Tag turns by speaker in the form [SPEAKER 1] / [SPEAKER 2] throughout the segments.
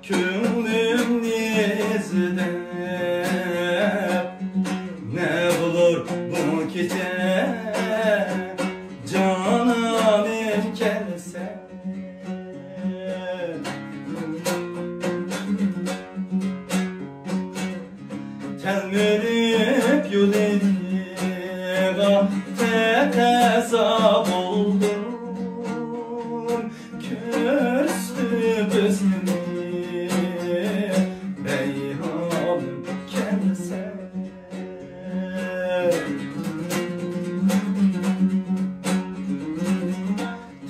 [SPEAKER 1] Könlüm nizde ne bulur bu gece canım erkelse telmirip yol ediga tetezab oldum körstü gözümü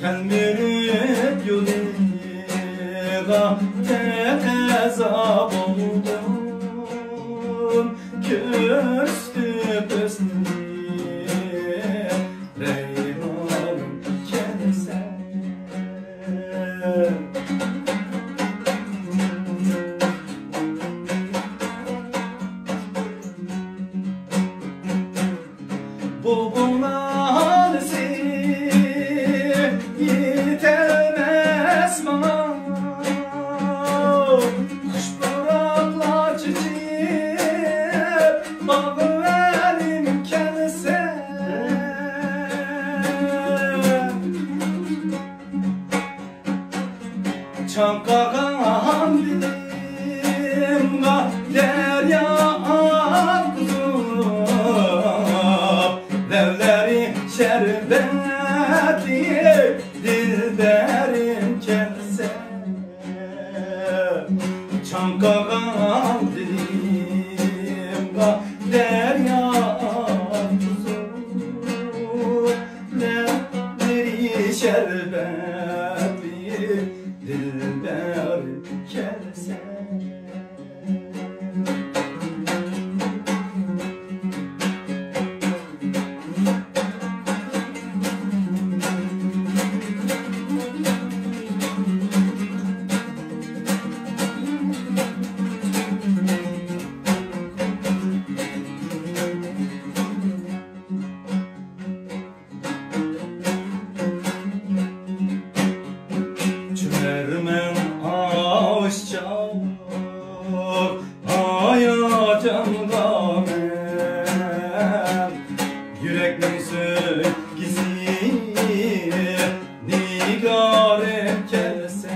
[SPEAKER 1] Telmirip yol ediga tetezab oldum körstü gözümü reyhanım kelse bu bunlar yetemez bana kuş bıraklar çiçeğip bağı elim kelse çankağan dilim derya levleri şerbetli dilberim kelse çankağan dilim derya tuzu levleri şerbetli dilberim kelse Çümermen ağuşça hayatımda men yürekmin sökisi nigarım kelse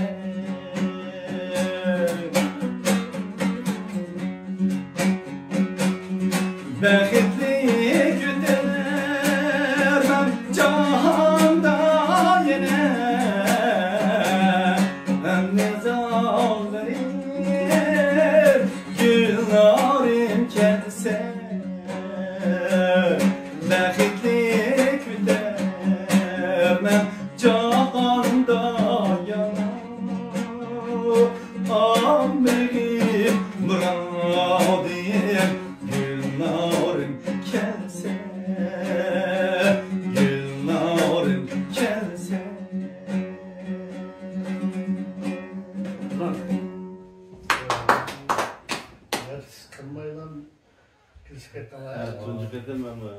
[SPEAKER 1] Bəxtli güdərməm cahanda yenə Güllerim kelse Bəxtli güdərməm cahanda yana Ambeğim muradim Güllerim kelse Güllerim kelse
[SPEAKER 2] Kırmayla
[SPEAKER 3] Evet, tuncu dedim ama.